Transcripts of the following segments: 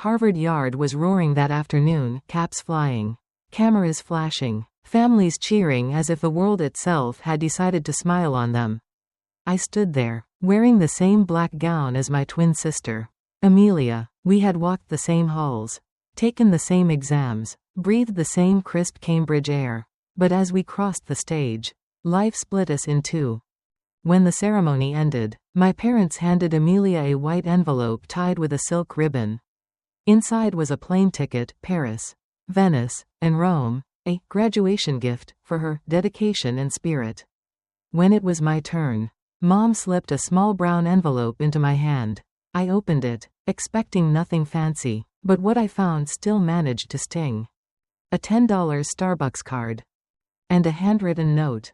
Harvard Yard was roaring that afternoon, caps flying, cameras flashing, families cheering as if the world itself had decided to smile on them. I stood there, wearing the same black gown as my twin sister, Amelia. We had walked the same halls, taken the same exams, breathed the same crisp Cambridge air. But as we crossed the stage, life split us in two. When the ceremony ended, my parents handed Amelia a white envelope tied with a silk ribbon. Inside was a plane ticket, Paris, Venice, and Rome, a graduation gift for her dedication and spirit. When it was my turn, Mom slipped a small brown envelope into my hand. I opened it, expecting nothing fancy, but what I found still managed to sting. A $10 Starbucks card. And a handwritten note.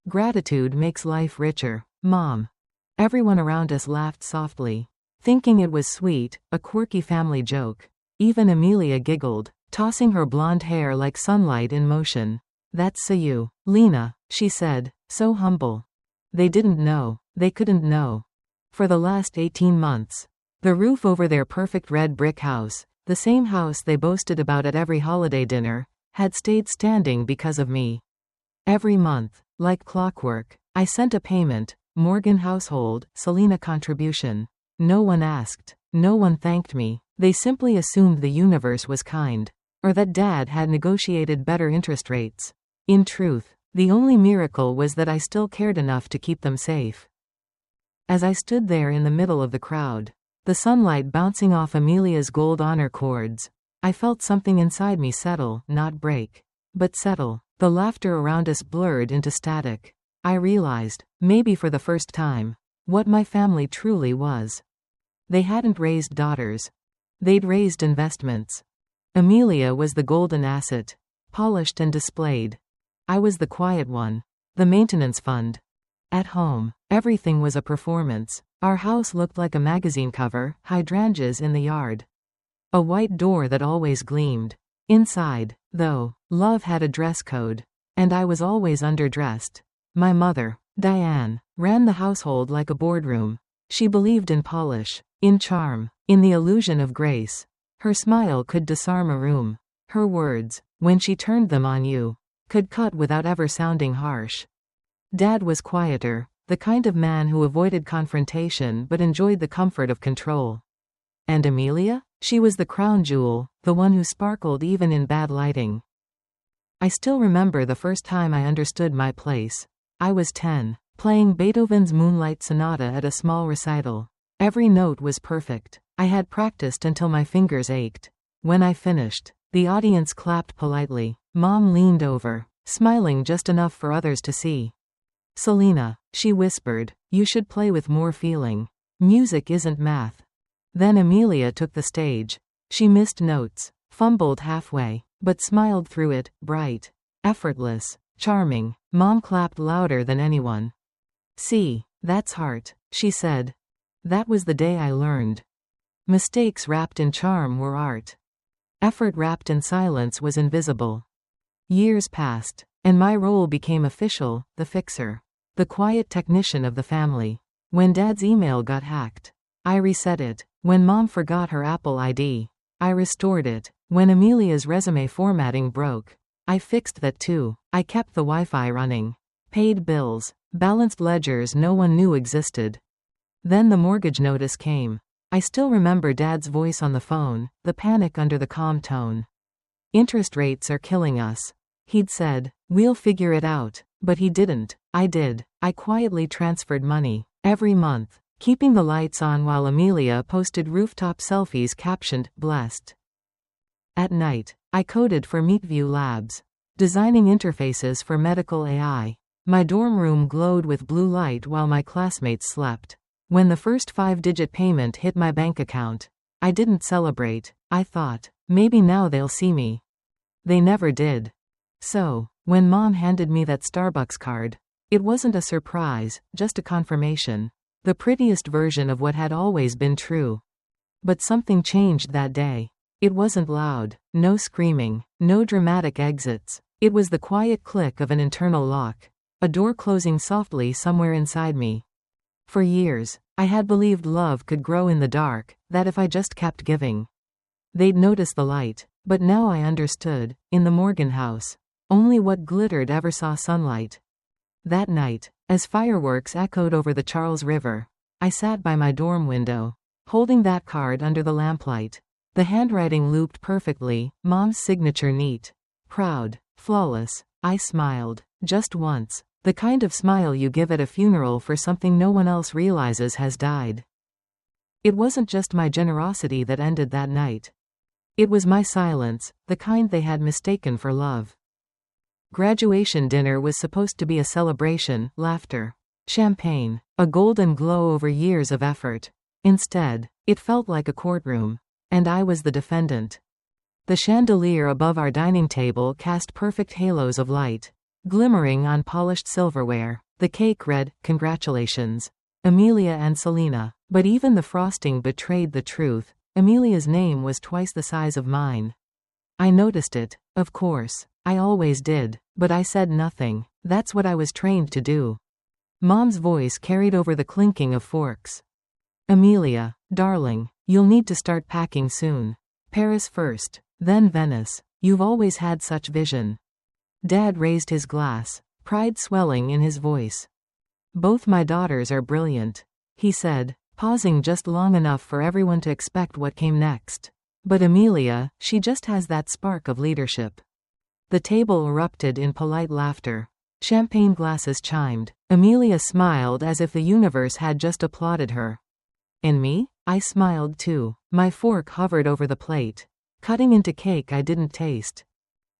Gratitude makes life richer, Mom. Everyone around us laughed softly, thinking it was sweet, a quirky family joke. Even Amelia giggled, tossing her blonde hair like sunlight in motion. That's you, Lena, she said, so humble. They didn't know, they couldn't know. For the last 18 months, the roof over their perfect red brick house, the same house they boasted about at every holiday dinner, had stayed standing because of me. Every month, like clockwork, I sent a payment, Morgan household, Selena contribution. No one asked, no one thanked me. They simply assumed the universe was kind, or that Dad had negotiated better interest rates. In truth, the only miracle was that I still cared enough to keep them safe. As I stood there in the middle of the crowd, the sunlight bouncing off Amelia's gold honor cords, I felt something inside me settle, not break, but settle. The laughter around us blurred into static. I realized, maybe for the first time, what my family truly was. They hadn't raised daughters. They'd raised investments. Amelia was the golden asset, polished and displayed. I was the quiet one, the maintenance fund. At home, everything was a performance. Our house looked like a magazine cover, hydrangeas in the yard. A white door that always gleamed. Inside, though, love had a dress code. And I was always underdressed. My mother, Diane, ran the household like a boardroom. She believed in polish, in charm, in the illusion of grace. Her smile could disarm a room. Her words, when she turned them on you, could cut without ever sounding harsh. Dad was quieter, the kind of man who avoided confrontation but enjoyed the comfort of control. And Amelia? She was the crown jewel, the one who sparkled even in bad lighting. I still remember the first time I understood my place. I was 10, playing Beethoven's Moonlight Sonata at a small recital. Every note was perfect. I had practiced until my fingers ached. When I finished, the audience clapped politely. Mom leaned over, smiling just enough for others to see. Selena, she whispered, you should play with more feeling. Music isn't math. Then Amelia took the stage. She missed notes, fumbled halfway, but smiled through it, bright, effortless, charming. Mom clapped louder than anyone. See, that's heart, she said. That was the day I learned. Mistakes wrapped in charm were art. Effort wrapped in silence was invisible. Years passed, and my role became official, the fixer. The quiet technician of the family. When Dad's email got hacked, I reset it. When Mom forgot her Apple ID, I restored it. When Amelia's resume formatting broke, I fixed that too. I kept the Wi-Fi running. Paid bills, balanced ledgers no one knew existed. Then the mortgage notice came. I still remember Dad's voice on the phone, the panic under the calm tone. Interest rates are killing us. He'd said, we'll figure it out. But he didn't. I did. I quietly transferred money, every month, keeping the lights on while Amelia posted rooftop selfies captioned, blessed. At night, I coded for Meetview Labs, designing interfaces for medical AI. My dorm room glowed with blue light while my classmates slept. When the first 5-digit payment hit my bank account, I didn't celebrate. I thought, maybe now they'll see me. They never did. So, when Mom handed me that Starbucks card, it wasn't a surprise, just a confirmation. The prettiest version of what had always been true. But something changed that day. It wasn't loud, no screaming, no dramatic exits. It was the quiet click of an internal lock, a door closing softly somewhere inside me. For years, I had believed love could grow in the dark, that if I just kept giving. They'd noticed the light, but now I understood. In the Morgan house, only what glittered ever saw sunlight. That night, as fireworks echoed over the Charles River, I sat by my dorm window, holding that card under the lamplight. The handwriting looped perfectly, Mom's signature neat, proud, flawless. I smiled, just once, the kind of smile you give at a funeral for something no one else realizes has died. It wasn't just my generosity that ended that night. It was my silence, the kind they had mistaken for love. Graduation dinner was supposed to be a celebration, laughter, champagne, a golden glow over years of effort. Instead, it felt like a courtroom, and I was the defendant. The chandelier above our dining table cast perfect halos of light, glimmering on polished silverware. The cake read, "Congratulations, Amelia and Selena." But even the frosting betrayed the truth. Amelia's name was twice the size of mine. I noticed it, of course. I always did, but I said nothing. That's what I was trained to do. Mom's voice carried over the clinking of forks. "Amelia, darling, you'll need to start packing soon. Paris first, then Venice. You've always had such vision." Dad raised his glass, pride swelling in his voice. "Both my daughters are brilliant," he said, pausing just long enough for everyone to expect what came next. "But Amelia, she just has that spark of leadership." The table erupted in polite laughter. Champagne glasses chimed. Amelia smiled as if the universe had just applauded her. And me? I smiled too. My fork hovered over the plate, cutting into cake I didn't taste.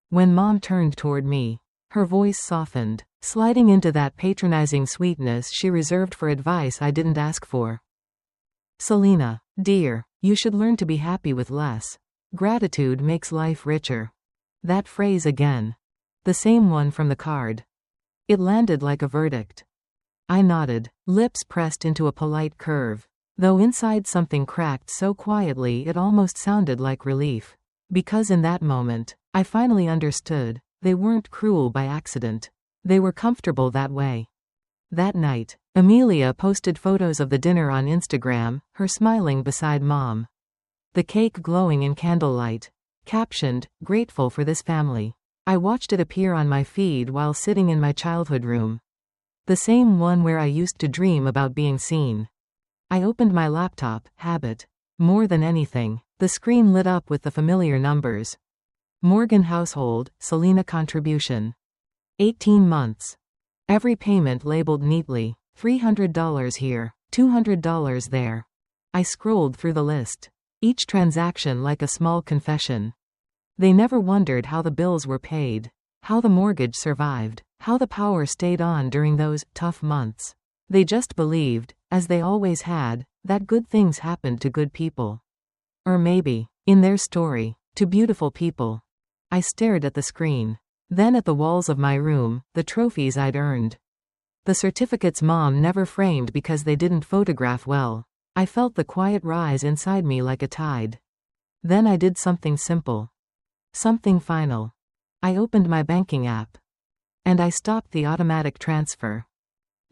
When Mom turned toward me, her voice softened, sliding into that patronizing sweetness she reserved for advice I didn't ask for. "Selena, dear, you should learn to be happy with less. Gratitude makes life richer." That phrase again. The same one from the card. It landed like a verdict. I nodded, lips pressed into a polite curve, though inside something cracked so quietly it almost sounded like relief. Because in that moment, I finally understood. They weren't cruel by accident. They were comfortable that way. That night, Amelia posted photos of the dinner on Instagram, her smiling beside Mom. The cake glowing in candlelight. Captioned, "Grateful for this family." I watched it appear on my feed while sitting in my childhood room. The same one where I used to dream about being seen. I opened my laptop, habit. More than anything, the screen lit up with the familiar numbers. Morgan household, Selena contribution. 18 months. Every payment labeled neatly, $300 here, $200 there. I scrolled through the list. Each transaction like a small confession. They never wondered how the bills were paid, how the mortgage survived, how the power stayed on during those tough months. They just believed, as they always had, that good things happened to good people. Or maybe, in their story, to beautiful people. I stared at the screen, then at the walls of my room, the trophies I'd earned. The certificates Mom never framed because they didn't photograph well. I felt the quiet rise inside me like a tide. Then I did something simple. Something final. I opened my banking app. And I stopped the automatic transfer.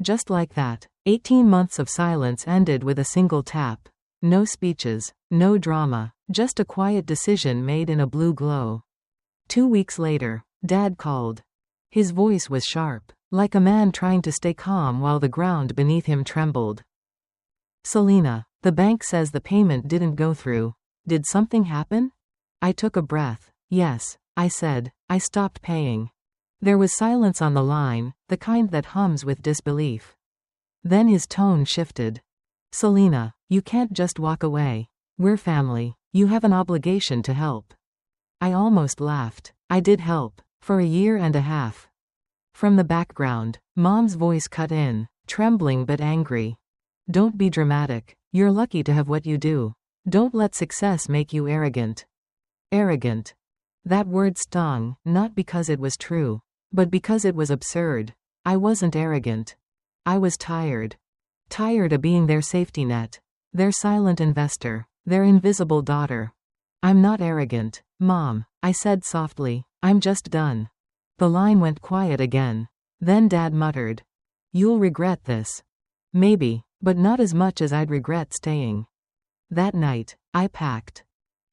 Just like that, 18 months of silence ended with a single tap. No speeches, no drama, just a quiet decision made in a blue glow. 2 weeks later, Dad called. His voice was sharp, like a man trying to stay calm while the ground beneath him trembled. "Selena, the bank says the payment didn't go through. Did something happen?" I took a breath. "Yes," I said. "I stopped paying." There was silence on the line, the kind that hums with disbelief. Then his tone shifted. "Selena, you can't just walk away. We're family. You have an obligation to help." I almost laughed. I did help. For a year and a half. From the background, Mom's voice cut in, trembling but angry. "Don't be dramatic. You're lucky to have what you do. Don't let success make you arrogant." Arrogant. That word stung, not because it was true, but because it was absurd. I wasn't arrogant. I was tired. Tired of being their safety net, their silent investor, their invisible daughter. "I'm not arrogant, Mom," I said softly. "I'm just done." The line went quiet again. Then Dad muttered, "You'll regret this." Maybe, but not as much as I'd regret staying. That night, I packed.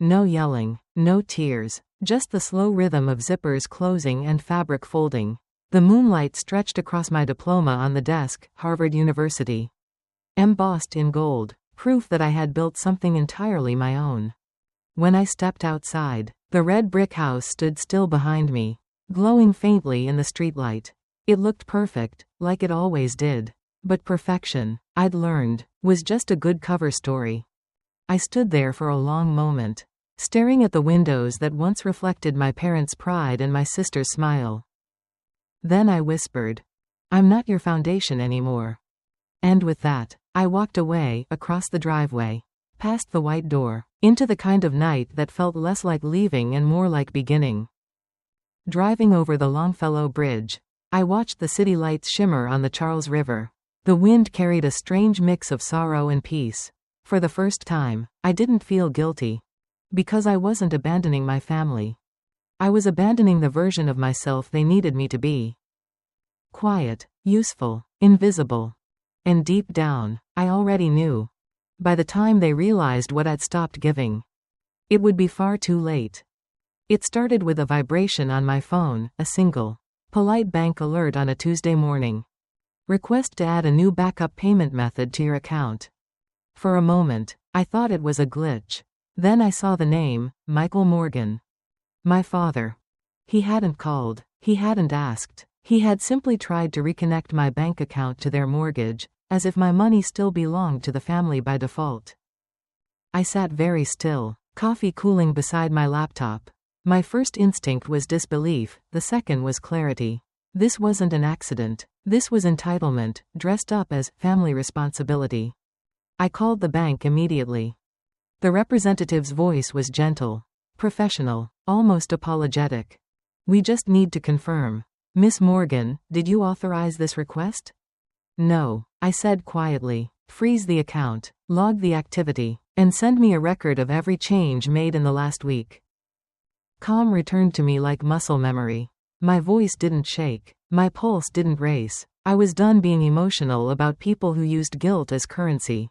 No yelling, no tears, just the slow rhythm of zippers closing and fabric folding. The moonlight stretched across my diploma on the desk, Harvard University. Embossed in gold, proof that I had built something entirely my own. When I stepped outside, the red brick house stood still behind me, glowing faintly in the streetlight. It looked perfect, like it always did. But perfection, I'd learned, was just a good cover story. I stood there for a long moment, staring at the windows that once reflected my parents' pride and my sister's smile. Then I whispered, "I'm not your foundation anymore." And with that, I walked away, across the driveway, past the white door, into the kind of night that felt less like leaving and more like beginning. Driving over the Longfellow Bridge, I watched the city lights shimmer on the Charles River. The wind carried a strange mix of sorrow and peace. For the first time, I didn't feel guilty. Because I wasn't abandoning my family. I was abandoning the version of myself they needed me to be. Quiet, useful, invisible. And deep down, I already knew. By the time they realized what I'd stopped giving, it would be far too late. It started with a vibration on my phone, a single, polite bank alert on a Tuesday morning. Request to add a new backup payment method to your account. For a moment, I thought it was a glitch. Then I saw the name, Michael Morgan. My father. He hadn't called. He hadn't asked. He had simply tried to reconnect my bank account to their mortgage, as if my money still belonged to the family by default. I sat very still, coffee cooling beside my laptop. My first instinct was disbelief, the second was clarity. This wasn't an accident. This was entitlement, dressed up as family responsibility. I called the bank immediately. The representative's voice was gentle, professional, almost apologetic. "We just need to confirm. Miss Morgan, did you authorize this request?" "No," I said quietly. "Freeze the account, log the activity, and send me a record of every change made in the last week." Calm returned to me like muscle memory. My voice didn't shake. My pulse didn't race. I was done being emotional about people who used guilt as currency.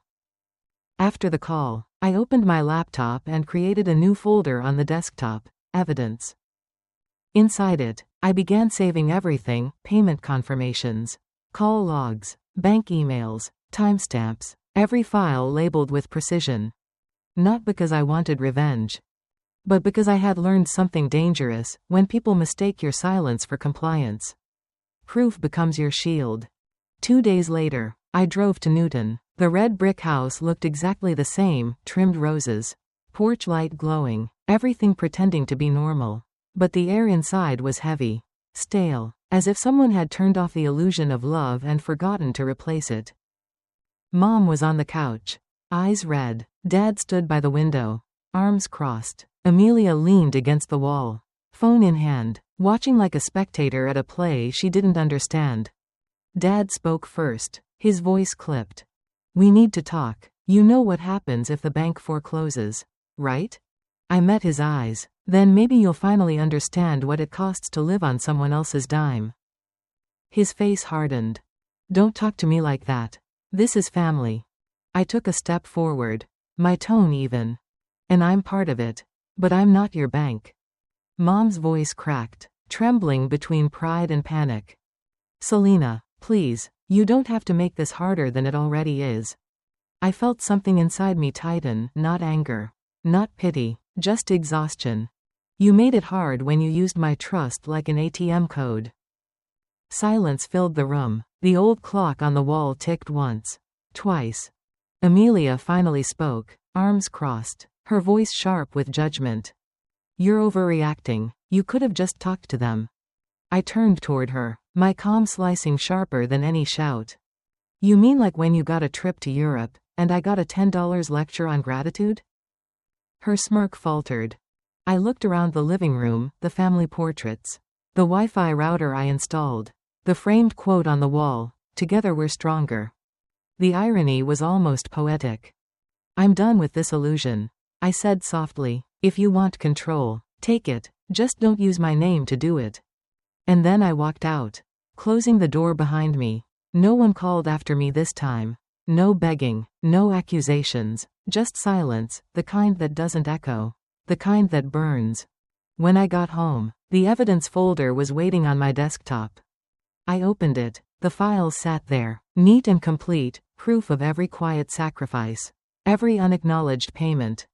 After the call, I opened my laptop and created a new folder on the desktop, Evidence. Inside it, I began saving everything, payment confirmations, call logs, bank emails, timestamps, every file labeled with precision. Not because I wanted revenge, but because I had learned something dangerous: when people mistake your silence for compliance, proof becomes your shield. 2 days later, I drove to Newton. The red brick house looked exactly the same, trimmed roses, porch light glowing, everything pretending to be normal. But the air inside was heavy, stale, as if someone had turned off the illusion of love and forgotten to replace it. Mom was on the couch, eyes red. Dad stood by the window, arms crossed. Amelia leaned against the wall, phone in hand, watching like a spectator at a play she didn't understand. Dad spoke first, his voice clipped. "We need to talk. You know what happens if the bank forecloses, right?" I met his eyes. "Then maybe you'll finally understand what it costs to live on someone else's dime." His face hardened. "Don't talk to me like that. This is family." I took a step forward, my tone even. "And I'm part of it. But I'm not your bank." Mom's voice cracked, trembling between pride and panic. "Selena, please, you don't have to make this harder than it already is." I felt something inside me tighten, not anger, not pity, just exhaustion. "You made it hard when you used my trust like an ATM code." Silence filled the room. The old clock on the wall ticked once, twice. Amelia finally spoke, arms crossed, her voice sharp with judgment. "You're overreacting. You could have just talked to them." I turned toward her, my calm slicing sharper than any shout. "You mean like when you got a trip to Europe, and I got a $10 lecture on gratitude?" Her smirk faltered. I looked around the living room, the family portraits, the Wi-Fi router I installed, the framed quote on the wall, "Together we're stronger." The irony was almost poetic. "I'm done with this illusion," I said softly. "If you want control, take it. Just don't use my name to do it." And then I walked out, closing the door behind me. No one called after me this time. No begging, no accusations, just silence, the kind that doesn't echo. The kind that burns. When I got home, the evidence folder was waiting on my desktop. I opened it. The files sat there, neat and complete, proof of every quiet sacrifice, every unacknowledged payment.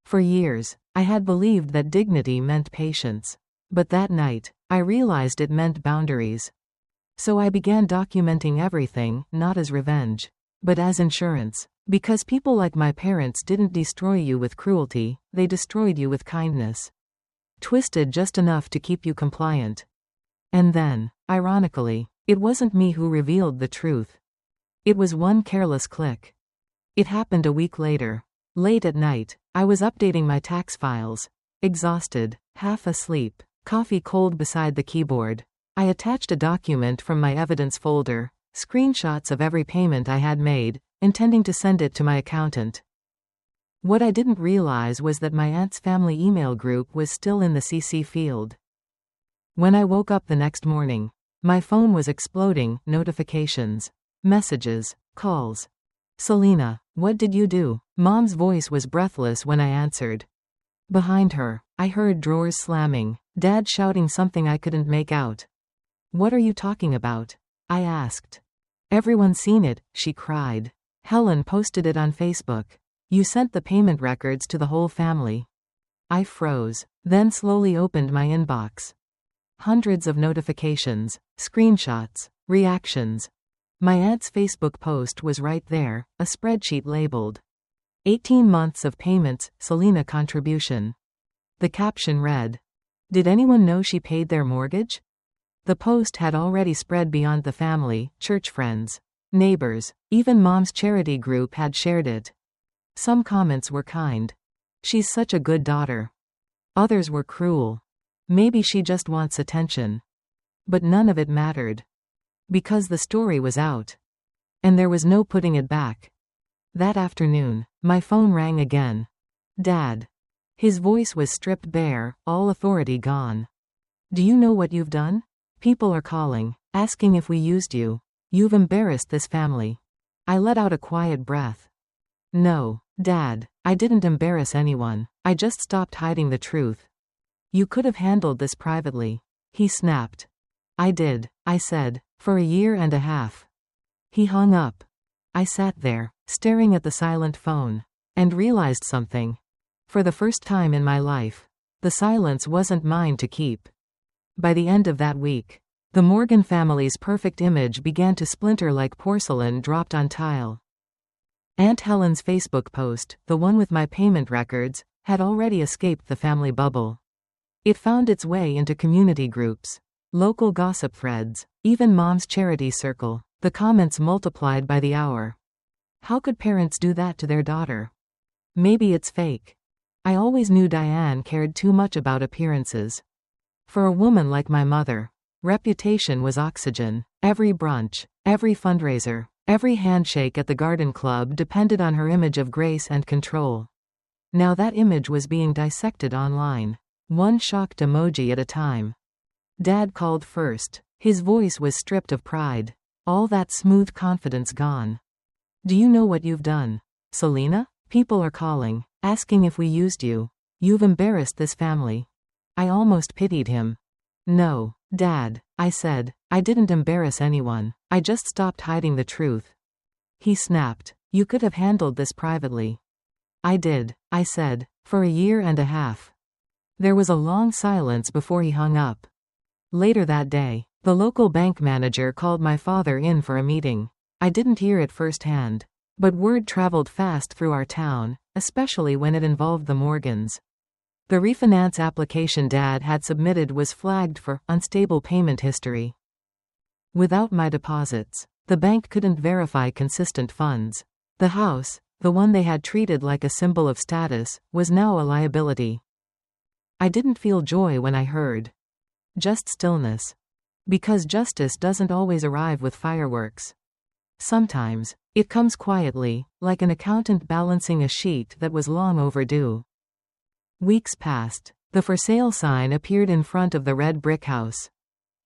For years, I had believed that dignity meant patience. But that night, I realized it meant boundaries. So I began documenting everything, not as revenge, but as insurance. Because people like my parents didn't destroy you with cruelty, they destroyed you with kindness. Twisted just enough to keep you compliant. And then, ironically, it wasn't me who revealed the truth. It was one careless click. It happened a week later. Late at night, I was updating my tax files. Exhausted, half asleep, coffee cold beside the keyboard. I attached a document from my evidence folder, screenshots of every payment I had made, intending to send it to my accountant. What I didn't realize was that my aunt's family email group was still in the CC field. When I woke up the next morning, my phone was exploding, notifications, messages, calls. Selena, what did you do? Mom's voice was breathless when I answered. Behind her, I heard drawers slamming, Dad shouting something I couldn't make out. What are you talking about? I asked. Everyone's seen it, she cried. Helen posted it on Facebook. You sent the payment records to the whole family. I froze, then slowly opened my inbox. Hundreds of notifications, screenshots, reactions. My aunt's Facebook post was right there, a spreadsheet labeled 18 months of payments, Selena contribution. The caption read, "Did anyone know she paid their mortgage?" The post had already spread beyond the family, church friends, neighbors, even Mom's charity group had shared it. Some comments were kind. She's such a good daughter. Others were cruel. Maybe she just wants attention. But none of it mattered. Because the story was out. And there was no putting it back. That afternoon, my phone rang again. Dad. His voice was stripped bare, all authority gone. Do you know what you've done? People are calling, asking if we used you. You've embarrassed this family. I let out a quiet breath. No, Dad, I didn't embarrass anyone. I just stopped hiding the truth. You could have handled this privately. He snapped. I did, I said, for a year and a half. He hung up. I sat there, staring at the silent phone, and realized something. For the first time in my life, the silence wasn't mine to keep. By the end of that week, the Morgan family's perfect image began to splinter like porcelain dropped on tile. Aunt Helen's Facebook post, the one with my payment records, had already escaped the family bubble. It found its way into community groups, local gossip threads, even Mom's charity circle. The comments multiplied by the hour. How could parents do that to their daughter? Maybe it's fake. I always knew Diane cared too much about appearances. For a woman like my mother, reputation was oxygen. Every brunch, every fundraiser, every handshake at the garden club depended on her image of grace and control. Now that image was being dissected online, one shocked emoji at a time. Dad called first. His voice was stripped of pride. All that smooth confidence gone. Do you know what you've done? Selena? People are calling, asking if we used you. You've embarrassed this family. I almost pitied him. No, Dad, I said, I didn't embarrass anyone. I just stopped hiding the truth. He snapped. You could have handled this privately. I did, I said, for a year and a half. There was a long silence before he hung up. Later that day, the local bank manager called my father in for a meeting. I didn't hear it firsthand. But word traveled fast through our town, especially when it involved the Morgans. The refinance application Dad had submitted was flagged for unstable payment history. Without my deposits, the bank couldn't verify consistent funds. The house, the one they had treated like a symbol of status, was now a liability. I didn't feel joy when I heard. Just stillness. Because justice doesn't always arrive with fireworks. Sometimes, it comes quietly, like an accountant balancing a sheet that was long overdue. Weeks passed. The for sale sign appeared in front of the red brick house.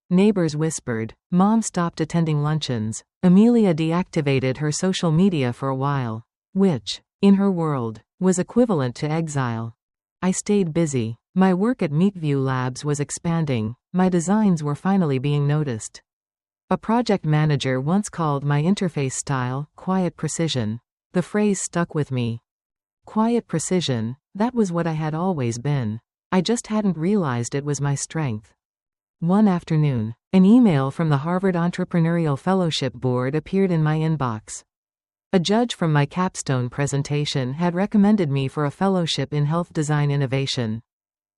Neighbors whispered. Mom stopped attending luncheons. Amelia deactivated her social media for a while. Which, in her world, was equivalent to exile. I stayed busy. My work at Meetview Labs was expanding. My designs were finally being noticed. A project manager once called my interface style quiet precision. The phrase stuck with me. Quiet precision, that was what I had always been. I just hadn't realized it was my strength. One afternoon, an email from the Harvard Entrepreneurial Fellowship Board appeared in my inbox. A judge from my capstone presentation had recommended me for a fellowship in health design innovation.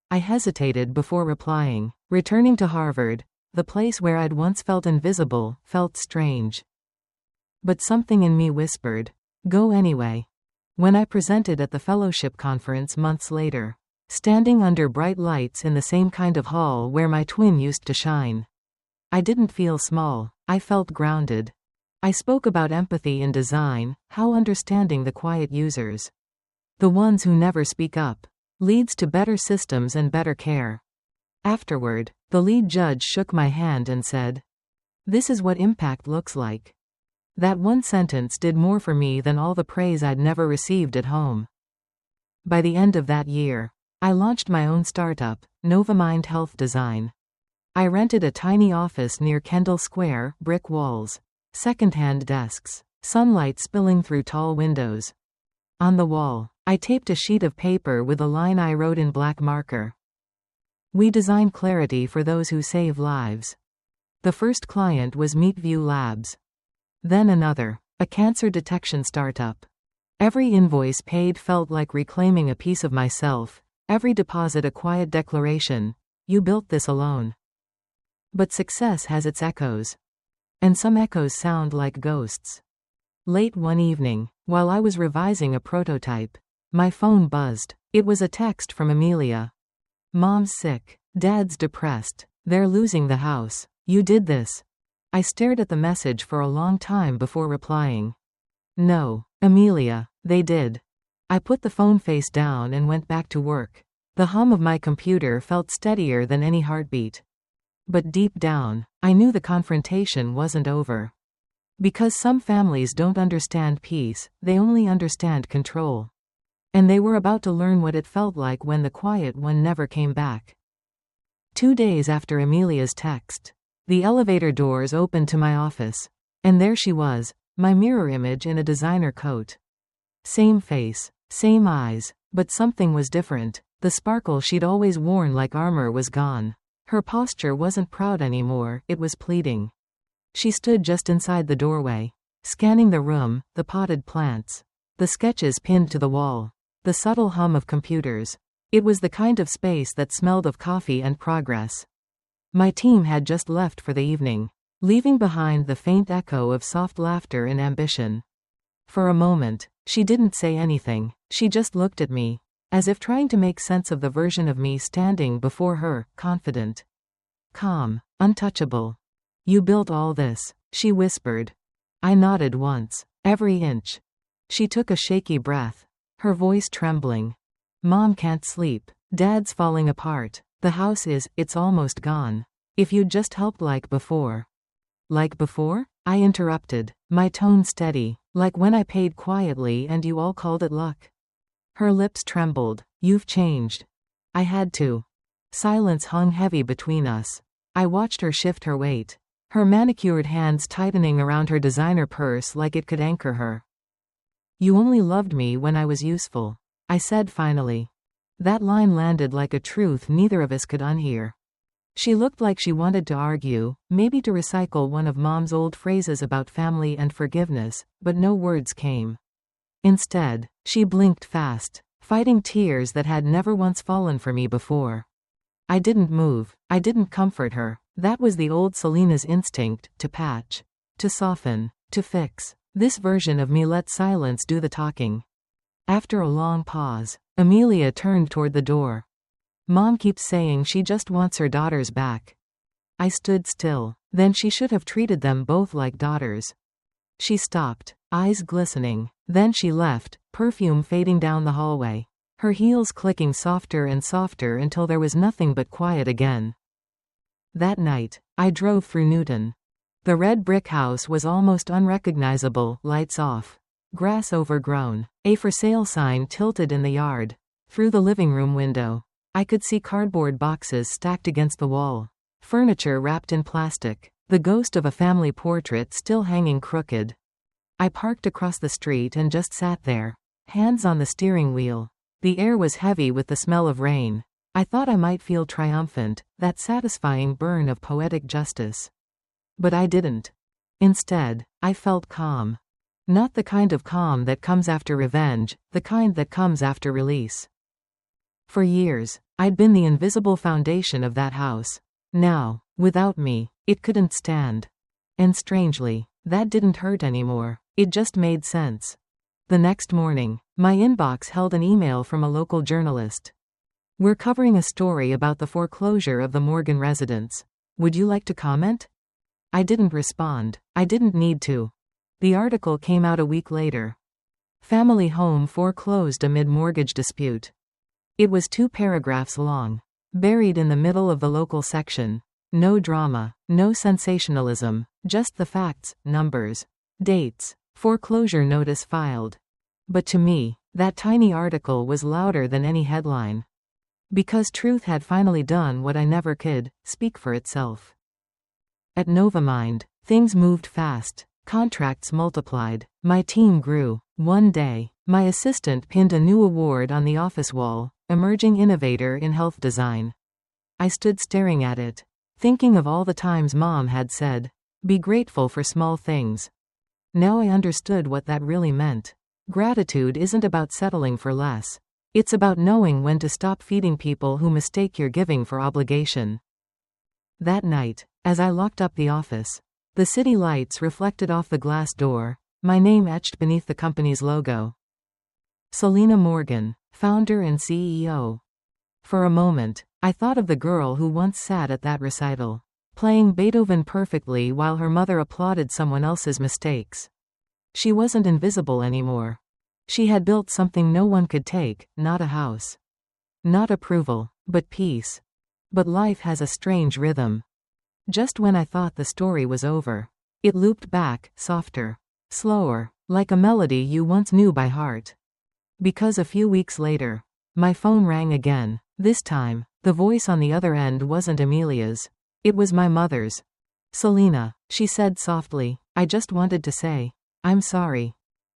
I hesitated before replying. Returning to Harvard, the place where I'd once felt invisible, felt strange. But something in me whispered, "Go anyway." When I presented at the fellowship conference months later, standing under bright lights in the same kind of hall where my twin used to shine, I didn't feel small, I felt grounded. I spoke about empathy in design, how understanding the quiet users, the ones who never speak up, leads to better systems and better care. Afterward, the lead judge shook my hand and said, "This is what impact looks like." That one sentence did more for me than all the praise I'd never received at home. By the end of that year, I launched my own startup, Novamind Health Design. I rented a tiny office near Kendall Square, brick walls, second-hand desks, sunlight spilling through tall windows. On the wall, I taped a sheet of paper with a line I wrote in black marker. "We design clarity for those who save lives." The first client was Meetview Labs. Then another, a cancer detection startup. Every invoice paid felt like reclaiming a piece of myself, every deposit a quiet declaration, "You built this alone." But success has its echoes. And some echoes sound like ghosts. Late one evening, while I was revising a prototype, my phone buzzed. It was a text from Amelia. "Mom's sick. Dad's depressed. They're losing the house. You did this." I stared at the message for a long time before replying. "No, Amelia, they did." I put the phone face down and went back to work. The hum of my computer felt steadier than any heartbeat. But deep down, I knew the confrontation wasn't over. Because some families don't understand peace, they only understand control. And they were about to learn what it felt like when the quiet one never came back. 2 days after Amelia's text, the elevator doors opened to my office. And there she was, my mirror image in a designer coat. Same face, same eyes, but something was different. The sparkle she'd always worn like armor was gone. Her posture wasn't proud anymore, it was pleading. She stood just inside the doorway, scanning the room, the potted plants, the sketches pinned to the wall, the subtle hum of computers. It was the kind of space that smelled of coffee and progress. My team had just left for the evening, leaving behind the faint echo of soft laughter and ambition. For a moment, she didn't say anything, she just looked at me, as if trying to make sense of the version of me standing before her, confident, calm, untouchable. "You built all this," she whispered. I nodded once, every inch. She took a shaky breath, her voice trembling. "Mom can't sleep. Dad's falling apart. The house it's almost gone. If you'd just helped like before." "Like before?" I interrupted, my tone steady. "Like when I paid quietly and you all called it luck." Her lips trembled. "You've changed." I had to. Silence hung heavy between us. I watched her shift her weight, her manicured hands tightening around her designer purse like it could anchor her. "You only loved me when I was useful," I said finally. That line landed like a truth neither of us could unhear. She looked like she wanted to argue, maybe to recycle one of Mom's old phrases about family and forgiveness, but no words came. Instead, she blinked fast, fighting tears that had never once fallen for me before. I didn't move, I didn't comfort her. That was the old Selena's instinct, to patch, to soften, to fix. This version of me let silence do the talking. After a long pause, Amelia turned toward the door. "Mom keeps saying she just wants her daughters back." I stood still. Then she should have treated them both like daughters. She stopped, eyes glistening. Then she left, perfume fading down the hallway, her heels clicking softer and softer until there was nothing but quiet again. That night, I drove through Newton. The red brick house was almost unrecognizable, lights off, grass overgrown, a for sale sign tilted in the yard. Through the living room window, I could see cardboard boxes stacked against the wall. Furniture wrapped in plastic. The ghost of a family portrait still hanging crooked. I parked across the street and just sat there, hands on the steering wheel. The air was heavy with the smell of rain. I thought I might feel triumphant, that satisfying burn of poetic justice. But I didn't. Instead, I felt calm. Not the kind of calm that comes after revenge, the kind that comes after release. For years, I'd been the invisible foundation of that house. Now, without me, it couldn't stand. And strangely, that didn't hurt anymore. It just made sense. The next morning, my inbox held an email from a local journalist. "We're covering a story about the foreclosure of the Morgan residence. Would you like to comment?" I didn't respond. I didn't need to. The article came out a week later. Family home foreclosed amid mortgage dispute. It was 2 paragraphs long. Buried in the middle of the local section. No drama, no sensationalism, just the facts, numbers, dates, foreclosure notice filed. But to me, that tiny article was louder than any headline. Because truth had finally done what I never could, speak for itself. At Novamind, things moved fast. Contracts multiplied. My team grew. One day, my assistant pinned a new award on the office wall, Emerging Innovator in Health Design. I stood staring at it, thinking of all the times Mom had said, "Be grateful for small things." Now I understood what that really meant. Gratitude isn't about settling for less. It's about knowing when to stop feeding people who mistake your giving for obligation. That night, as I locked up the office, the city lights reflected off the glass door, my name etched beneath the company's logo. Selena Morgan, founder and CEO. For a moment, I thought of the girl who once sat at that recital, playing Beethoven perfectly while her mother applauded someone else's mistakes. She wasn't invisible anymore. She had built something no one could take, not a house. Not approval, but peace. But life has a strange rhythm. Just when I thought the story was over, it looped back, softer, slower, like a melody you once knew by heart. Because a few weeks later, my phone rang again. This time, the voice on the other end wasn't Amelia's. It was my mother's. "Selena," she said softly, "I just wanted to say, I'm sorry."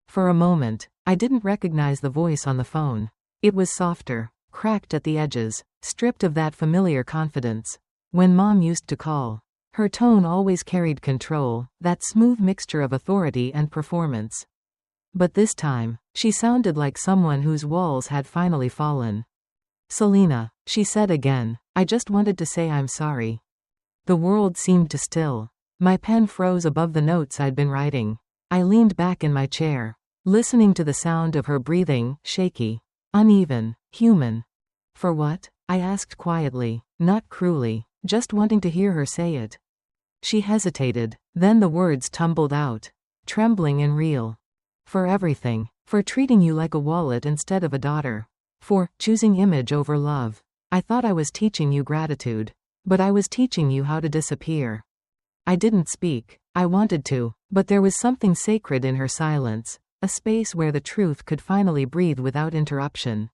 For a moment, I didn't recognize the voice on the phone. It was softer, cracked at the edges, stripped of that familiar confidence. When Mom used to call, her tone always carried control, that smooth mixture of authority and performance. But this time, she sounded like someone whose walls had finally fallen. "Selena," she said again, "I just wanted to say I'm sorry." The world seemed to still. My pen froze above the notes I'd been writing. I leaned back in my chair, listening to the sound of her breathing, shaky, uneven, human. "For what?" I asked quietly, not cruelly, just wanting to hear her say it. She hesitated, then the words tumbled out, trembling and real. "For everything. For treating you like a wallet instead of a daughter. For choosing image over love. I thought I was teaching you gratitude. But I was teaching you how to disappear." I didn't speak. I wanted to, but there was something sacred in her silence, a space where the truth could finally breathe without interruption.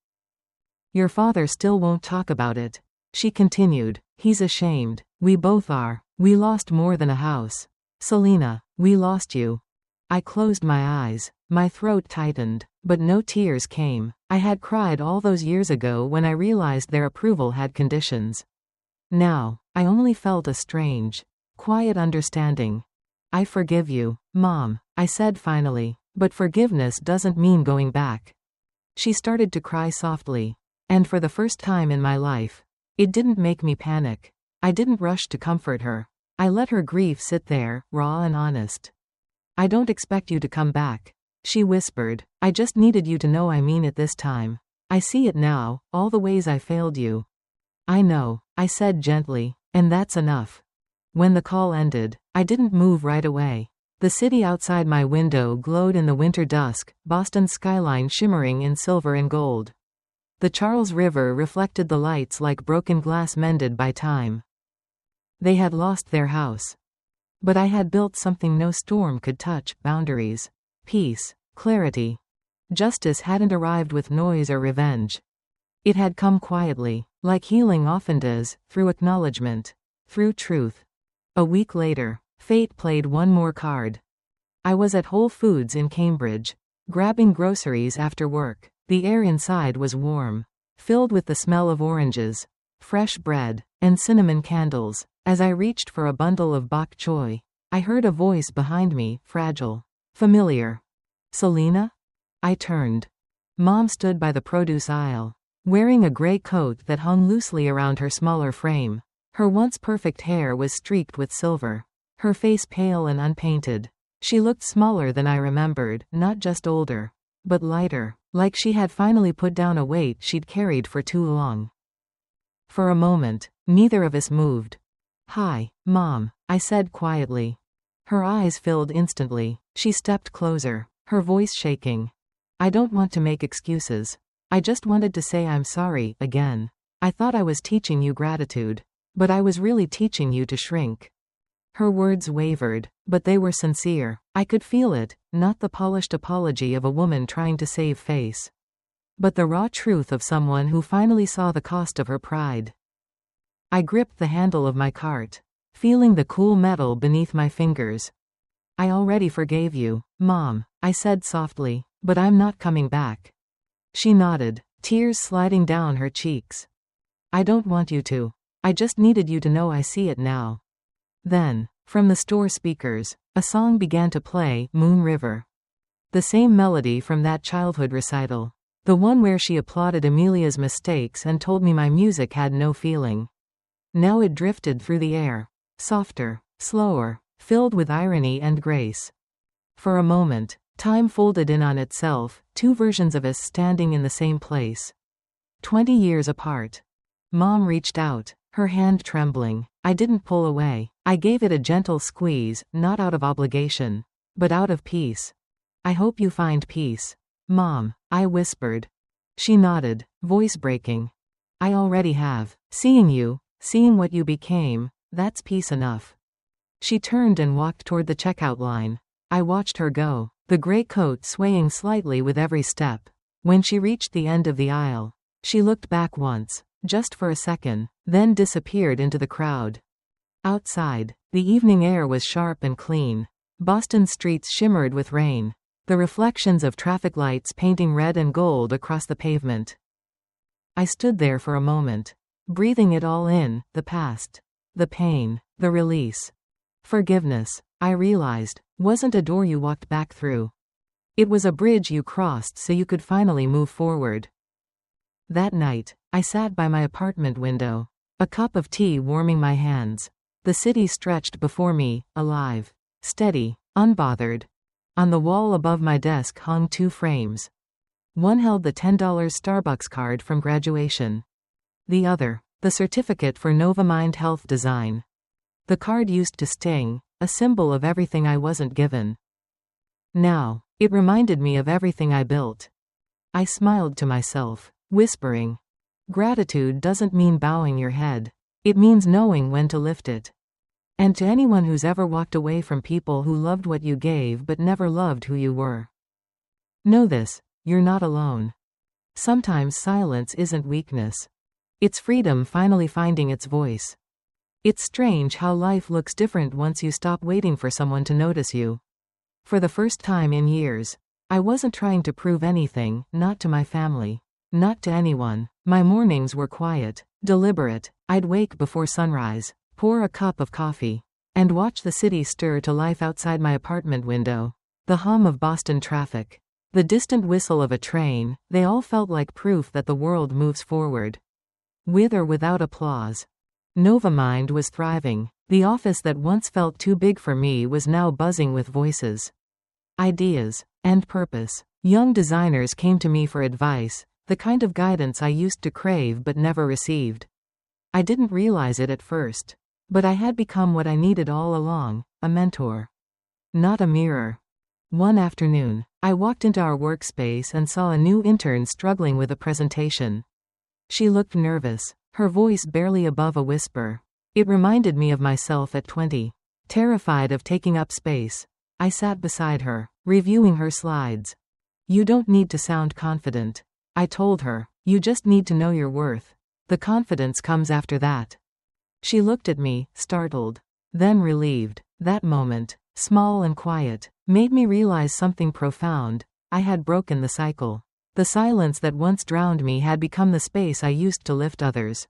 "Your father still won't talk about it," she continued. "He's ashamed. We both are. We lost more than a house. Selena, we lost you." I closed my eyes. My throat tightened, but no tears came. I had cried all those years ago when I realized their approval had conditions. Now, I only felt a strange, quiet understanding. "I forgive you, Mom," I said finally, "but forgiveness doesn't mean going back." She started to cry softly. And for the first time in my life, it didn't make me panic. I didn't rush to comfort her. I let her grief sit there, raw and honest. "I don't expect you to come back," she whispered. "I just needed you to know I mean it this time. I see it now, all the ways I failed you." "I know," I said gently, "and that's enough." When the call ended, I didn't move right away. The city outside my window glowed in the winter dusk, Boston's skyline shimmering in silver and gold. The Charles River reflected the lights like broken glass mended by time. They had lost their house. But I had built something no storm could touch: boundaries, peace, clarity. Justice hadn't arrived with noise or revenge. It had come quietly, like healing often does, through acknowledgement, through truth. A week later, fate played one more card. I was at Whole Foods in Cambridge, grabbing groceries after work. The air inside was warm, filled with the smell of oranges, fresh bread, and cinnamon candles. As I reached for a bundle of bok choy, I heard a voice behind me, fragile, familiar. Selena? I turned. Mom stood by the produce aisle, wearing a gray coat that hung loosely around her smaller frame. Her once perfect hair was streaked with silver, her face pale and unpainted. She looked smaller than I remembered, not just older, but lighter, like she had finally put down a weight she'd carried for too long. For a moment, neither of us moved. "Hi, Mom," I said quietly. Her eyes filled instantly. She stepped closer, her voice shaking. "I don't want to make excuses. I just wanted to say I'm sorry, again. I thought I was teaching you gratitude, but I was really teaching you to shrink." Her words wavered, but they were sincere. I could feel it, not the polished apology of a woman trying to save face, but the raw truth of someone who finally saw the cost of her pride. I gripped the handle of my cart, feeling the cool metal beneath my fingers. "I already forgave you, Mom," I said softly, "but I'm not coming back." She nodded, tears sliding down her cheeks. "I don't want you to. I just needed you to know I see it now." Then, from the store speakers, a song began to play, Moon River. The same melody from that childhood recital. The one where she applauded Amelia's mistakes and told me my music had no feeling. Now it drifted through the air, softer, slower, filled with irony and grace. For a moment, time folded in on itself, two versions of us standing in the same place, 20 years apart. Mom reached out, her hand trembling. I didn't pull away. I gave it a gentle squeeze, not out of obligation, but out of peace. "I hope you find peace, Mom," I whispered. She nodded, voice breaking. "I already have. Seeing what you became, that's peace enough." She turned and walked toward the checkout line. I watched her go, the gray coat swaying slightly with every step. When she reached the end of the aisle, she looked back once, just for a second, then disappeared into the crowd. Outside, the evening air was sharp and clean. Boston's streets shimmered with rain, the reflections of traffic lights painting red and gold across the pavement. I stood there for a moment, breathing it all in, the past, the pain, the release. Forgiveness, I realized, wasn't a door you walked back through. It was a bridge you crossed so you could finally move forward. That night, I sat by my apartment window, a cup of tea warming my hands. The city stretched before me, alive, steady, unbothered. On the wall above my desk hung two frames. One held the $10 Starbucks card from graduation. The other, the certificate for Novamind Health Design. The card used to sting, a symbol of everything I wasn't given. Now, it reminded me of everything I built. I smiled to myself, whispering, "Gratitude doesn't mean bowing your head. It means knowing when to lift it." And to anyone who's ever walked away from people who loved what you gave but never loved who you were, know this, you're not alone. Sometimes silence isn't weakness. It's freedom finally finding its voice. It's strange how life looks different once you stop waiting for someone to notice you. For the first time in years, I wasn't trying to prove anything, not to my family, not to anyone. My mornings were quiet, deliberate. I'd wake before sunrise, pour a cup of coffee, and watch the city stir to life outside my apartment window. The hum of Boston traffic, the distant whistle of a train, they all felt like proof that the world moves forward. With or without applause. Novamind was thriving. The office that once felt too big for me was now buzzing with voices, ideas, and purpose. Young designers came to me for advice, the kind of guidance I used to crave but never received. I didn't realize it at first, but I had become what I needed all along, a mentor, not a mirror. One afternoon, I walked into our workspace and saw a new intern struggling with a presentation. She looked nervous, her voice barely above a whisper. It reminded me of myself at 20, terrified of taking up space. I sat beside her, reviewing her slides. "You don't need to sound confident," I told her. You just need to know your worth. The confidence comes after that. She looked at me, startled. Then relieved. That moment, small and quiet, made me realize something profound. I had broken the cycle. The silence that once drowned me had become the space I used to lift others.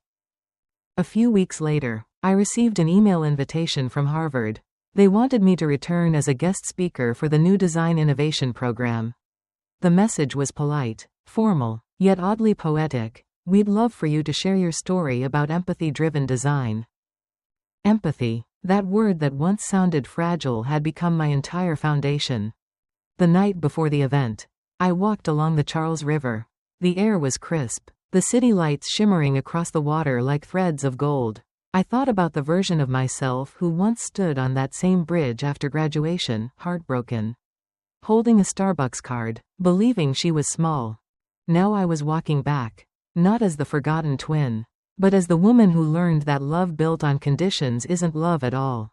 A few weeks later, I received an email invitation from Harvard. They wanted me to return as a guest speaker for the new design innovation program. The message was polite, formal, yet oddly poetic. We'd love for you to share your story about empathy-driven design. Empathy, that word that once sounded fragile had become my entire foundation. The night before the event, I walked along the Charles River. The air was crisp, the city lights shimmering across the water like threads of gold. I thought about the version of myself who once stood on that same bridge after graduation, heartbroken, holding a Starbucks card, believing she was small. Now I was walking back, not as the forgotten twin, but as the woman who learned that love built on conditions isn't love at all.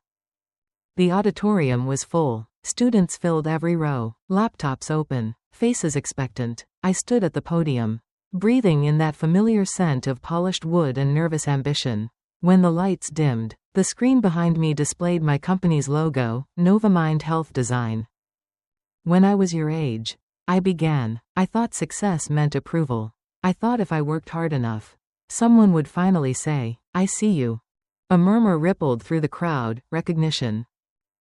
The auditorium was full. Students filled every row, laptops open, faces expectant. I stood at the podium, breathing in that familiar scent of polished wood and nervous ambition. When the lights dimmed, the screen behind me displayed my company's logo, Novamind Health Design. When I was your age, I began. I thought success meant approval. I thought if I worked hard enough, someone would finally say, "I see you." A murmur rippled through the crowd, recognition.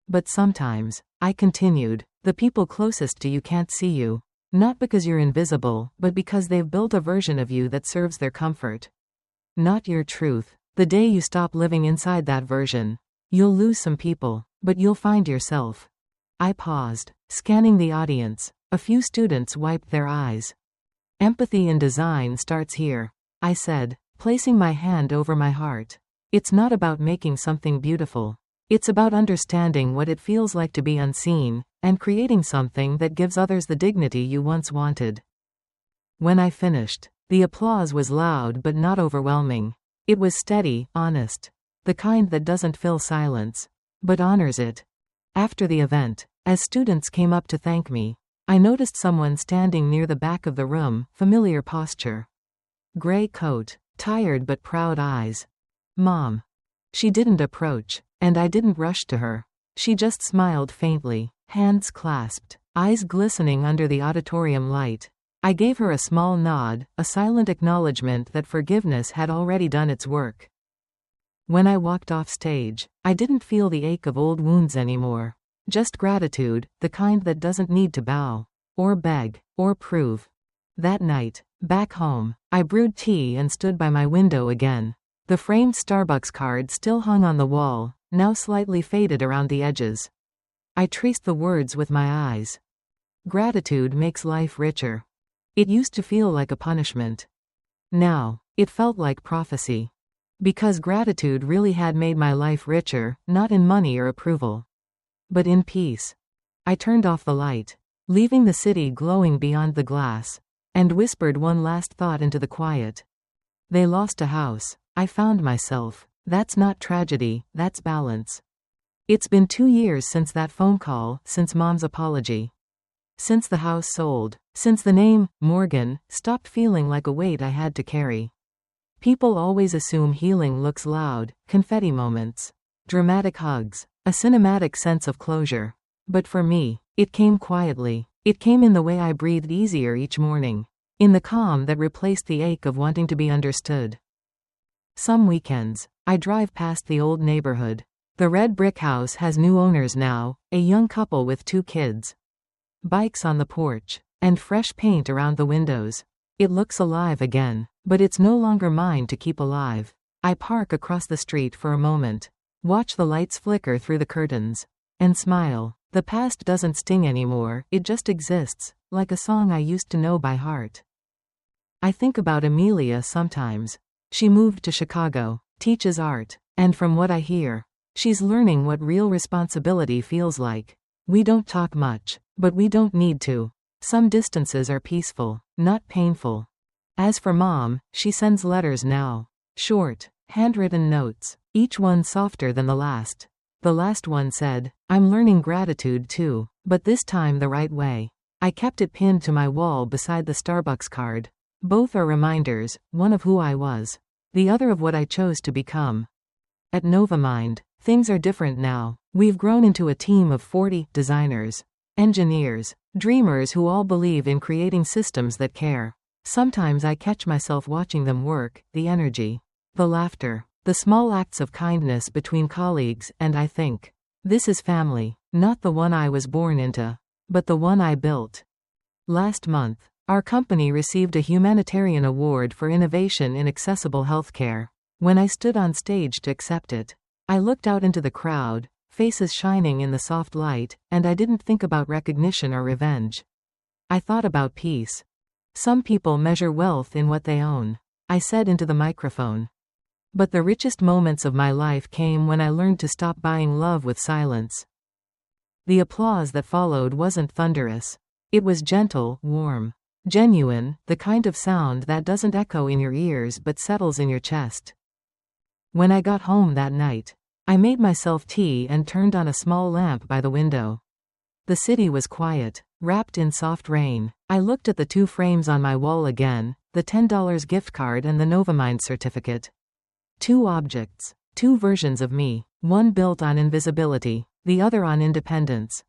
But sometimes, I continued, the people closest to you can't see you. Not because you're invisible, but because they've built a version of you that serves their comfort. Not your truth. The day you stop living inside that version, you'll lose some people, but you'll find yourself. I paused, scanning the audience. A few students wiped their eyes. Empathy in design starts here, I said, placing my hand over my heart. It's not about making something beautiful. It's about understanding what it feels like to be unseen, and creating something that gives others the dignity you once wanted. When I finished, the applause was loud but not overwhelming. It was steady, honest. The kind that doesn't fill silence, but honors it. After the event, as students came up to thank me, I noticed someone standing near the back of the room, familiar posture. Gray coat, tired but proud eyes. Mom. She didn't approach, and I didn't rush to her. She just smiled faintly, hands clasped, eyes glistening under the auditorium light. I gave her a small nod, a silent acknowledgement that forgiveness had already done its work. When I walked off stage, I didn't feel the ache of old wounds anymore. Just gratitude, the kind that doesn't need to bow, or beg, or prove. That night, back home, I brewed tea and stood by my window again. The framed Starbucks card still hung on the wall, now slightly faded around the edges. I traced the words with my eyes. Gratitude makes life richer. It used to feel like a punishment. Now, it felt like prophecy. Because gratitude really had made my life richer, not in money or approval, but in peace. I turned off the light, leaving the city glowing beyond the glass, and whispered one last thought into the quiet. They lost a house. I found myself. That's not tragedy, that's balance. It's been 2 years since that phone call, since Mom's apology. Since the house sold, since the name, Morgan, stopped feeling like a weight I had to carry. People always assume healing looks loud, confetti moments, dramatic hugs, a cinematic sense of closure. But for me, it came quietly. It came in the way I breathed easier each morning, in the calm that replaced the ache of wanting to be understood. Some weekends, I drive past the old neighborhood. The red brick house has new owners now, a young couple with 2 kids. Bikes on the porch, and fresh paint around the windows. It looks alive again, but it's no longer mine to keep alive. I park across the street for a moment, watch the lights flicker through the curtains, and smile. The past doesn't sting anymore, it just exists, like a song I used to know by heart. I think about Amelia sometimes. She moved to Chicago, teaches art, and from what I hear, she's learning what real responsibility feels like. We don't talk much, but we don't need to. Some distances are peaceful, not painful. As for Mom, she sends letters now. Short, handwritten notes, each one softer than the last. The last one said, "I'm learning gratitude too, but this time the right way." I kept it pinned to my wall beside the Starbucks card. Both are reminders, one of who I was, the other of what I chose to become. At Novamind, things are different now. We've grown into a team of 40 designers, engineers, dreamers who all believe in creating systems that care. Sometimes I catch myself watching them work, the energy, the laughter, the small acts of kindness between colleagues, and I think, this is family, not the one I was born into, but the one I built. Last month, our company received a humanitarian award for innovation in accessible healthcare. When I stood on stage to accept it, I looked out into the crowd, faces shining in the soft light, and I didn't think about recognition or revenge. I thought about peace. Some people measure wealth in what they own, I said into the microphone. But the richest moments of my life came when I learned to stop buying love with silence. The applause that followed wasn't thunderous. It was gentle, warm, genuine, the kind of sound that doesn't echo in your ears but settles in your chest. When I got home that night, I made myself tea and turned on a small lamp by the window. The city was quiet, wrapped in soft rain. I looked at the 2 frames on my wall again, the $10 gift card and the Novamind certificate. 2 objects, 2 versions of me, one built on invisibility, the other on independence.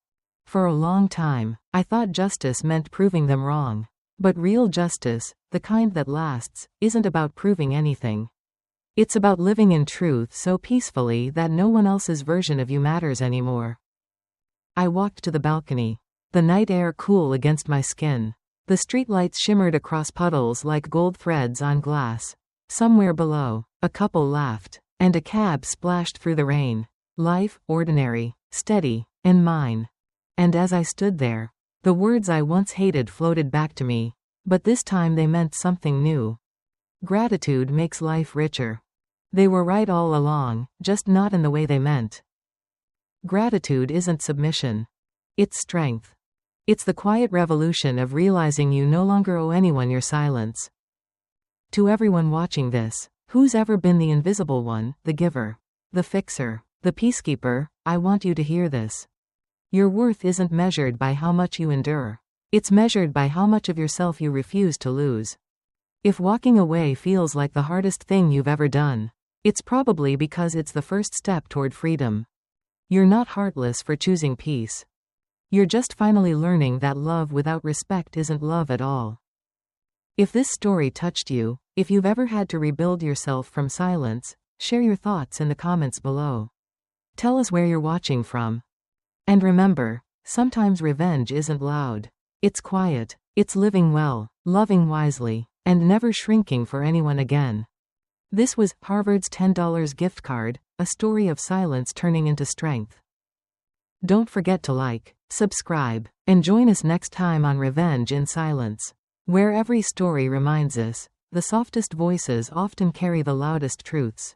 For a long time, I thought justice meant proving them wrong. But real justice, the kind that lasts, isn't about proving anything. It's about living in truth so peacefully that no one else's version of you matters anymore. I walked to the balcony. The night air cool against my skin. The streetlights shimmered across puddles like gold threads on glass. Somewhere below, a couple laughed, and a cab splashed through the rain. Life, ordinary, steady, and mine. And as I stood there, the words I once hated floated back to me, but this time they meant something new. Gratitude makes life richer. They were right all along, just not in the way they meant. Gratitude isn't submission. It's strength. It's the quiet revolution of realizing you no longer owe anyone your silence. To everyone watching this, who's ever been the invisible one, the giver, the fixer, the peacekeeper, I want you to hear this. Your worth isn't measured by how much you endure. It's measured by how much of yourself you refuse to lose. If walking away feels like the hardest thing you've ever done, it's probably because it's the first step toward freedom. You're not heartless for choosing peace. You're just finally learning that love without respect isn't love at all. If this story touched you, if you've ever had to rebuild yourself from silence, share your thoughts in the comments below. Tell us where you're watching from. And remember, sometimes revenge isn't loud. It's quiet, it's living well, loving wisely, and never shrinking for anyone again. This was Harvard's $10 gift card, a story of silence turning into strength. Don't forget to like, subscribe, and join us next time on Revenge in Silence, where every story reminds us, the softest voices often carry the loudest truths.